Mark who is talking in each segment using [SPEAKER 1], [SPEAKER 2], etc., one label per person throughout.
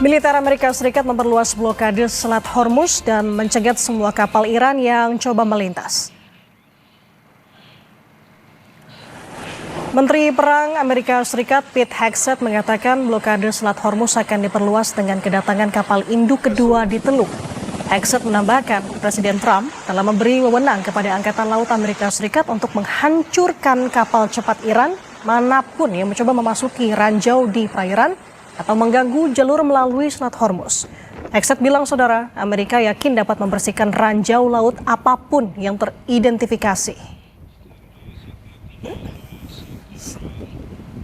[SPEAKER 1] Militer Amerika Serikat memperluas blokade Selat Hormuz dan mencegat semua kapal Iran yang coba melintas. Menteri Perang Amerika Serikat Pete Hegseth mengatakan blokade Selat Hormuz akan diperluas dengan kedatangan kapal induk kedua di Teluk. Hegseth menambahkan Presiden Trump telah memberi wewenang kepada Angkatan Laut Amerika Serikat untuk menghancurkan kapal cepat Iran manapun yang mencoba memasuki ranjau di perairan atau mengganggu jalur melalui Selat Hormuz. Hegseth bilang, saudara, Amerika yakin dapat membersihkan ranjau laut apapun yang teridentifikasi.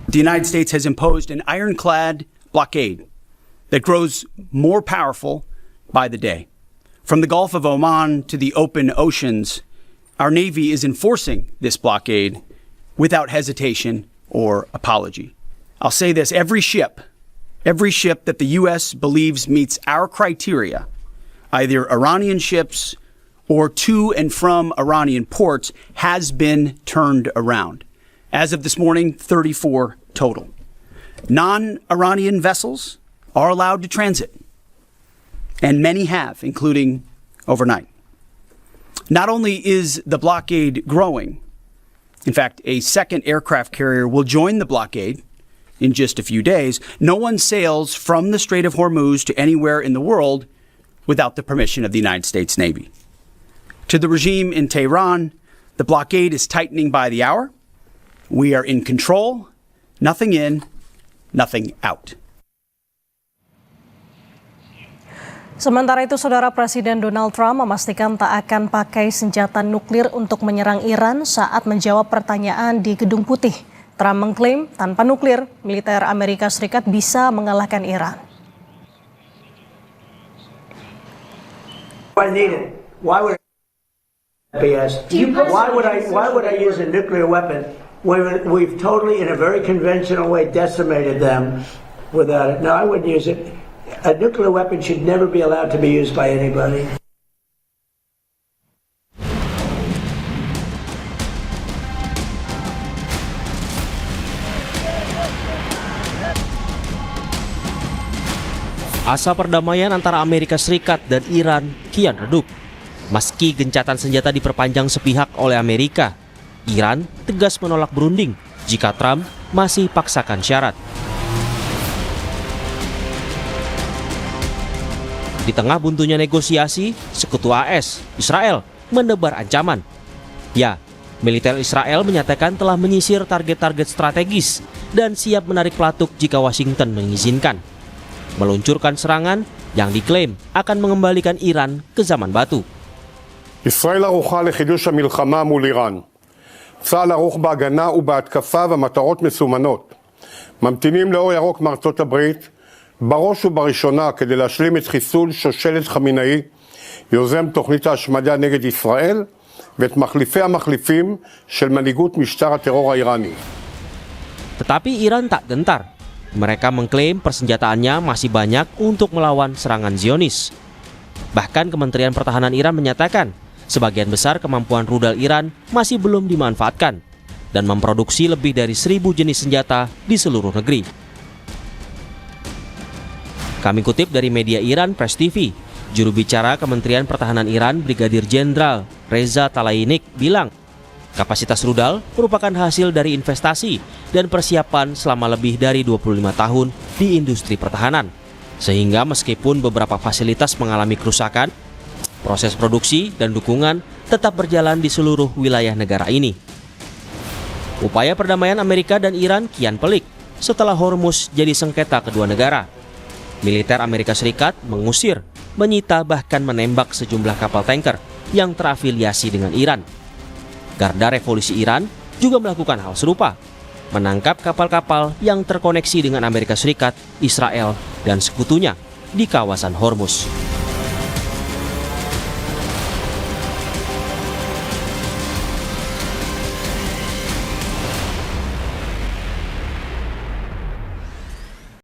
[SPEAKER 2] The United States has imposed an ironclad blockade that grows more powerful by the day. From the Gulf of Oman to the open oceans, our Navy is enforcing this blockade without hesitation or apology. I'll say this, every ship that the U.S. believes meets our criteria, either Iranian ships or to and from Iranian ports, has been turned around. As of this morning, 34 total. Non-Iranian vessels are allowed to transit, and many have, including overnight. Not only is the blockade growing, in fact, a second aircraft carrier will join the blockade in just a few days. No one sails from the Strait of Hormuz to anywhere in the world without the permission of the United States Navy. To the regime in Tehran, the blockade is tightening by the hour. We are in control, nothing in, nothing out.
[SPEAKER 1] Sementara itu, saudara, Presiden Donald Trump memastikan tak akan pakai senjata nuklir untuk menyerang Iran saat menjawab pertanyaan di Gedung Putih. Trump mengklaim tanpa nuklir, militer Amerika Serikat bisa mengalahkan Iran.
[SPEAKER 3] I need it. Why would BS? Why would I use a nuclear weapon when we've totally, in a very conventional way, decimated them without it? No, I wouldn't use it. A nuclear weapon should never be allowed to be used by anybody.
[SPEAKER 4] Asa perdamaian antara Amerika Serikat dan Iran kian redup. Meski gencatan senjata diperpanjang sepihak oleh Amerika, Iran tegas menolak berunding jika Trump masih paksakan syarat. Di tengah buntunya negosiasi, sekutu AS, Israel, menebar ancaman. Ya, militer Israel menyatakan telah menyisir target-target strategis dan siap menarik pelatuk jika Washington mengizinkan. Meluncurkan serangan yang diklaim akan mengembalikan Iran ke zaman batu.
[SPEAKER 5] ישראל ערוכה לחידוש המלחמה מול איראן. צה"ל ערוך בהגנה ובהתקפה ומטרות מסומנות. ממתינים לאור ירוק מארצות הברית, בראש ובראשונה כדי להשלים את חיסול שושלת חמינאי, יוזם תוכנית ההשמדה נגד ישראל, ואת מחליפי המחליפים של מנהיגות משטר הטרור האיראני.
[SPEAKER 4] Tetapi Iran tak gentar. Mereka mengklaim persenjataannya masih banyak untuk melawan serangan Zionis. Bahkan Kementerian Pertahanan Iran menyatakan sebagian besar kemampuan rudal Iran masih belum dimanfaatkan dan memproduksi lebih dari 1.000 jenis senjata di seluruh negeri. Kami kutip dari media Iran Press TV, juru bicara Kementerian Pertahanan Iran Brigadir Jenderal Reza Talaynik bilang, kapasitas rudal merupakan hasil dari investasi dan persiapan selama lebih dari 25 tahun di industri pertahanan. Sehingga meskipun beberapa fasilitas mengalami kerusakan, proses produksi dan dukungan tetap berjalan di seluruh wilayah negara ini. Upaya perdamaian Amerika dan Iran kian pelik setelah Hormuz jadi sengketa kedua negara. Militer Amerika Serikat mengusir, menyita bahkan menembak sejumlah kapal tanker yang terafiliasi dengan Iran. Garda Revolusi Iran juga melakukan hal serupa, menangkap kapal-kapal yang terkoneksi dengan Amerika Serikat, Israel, dan sekutunya di kawasan Hormuz.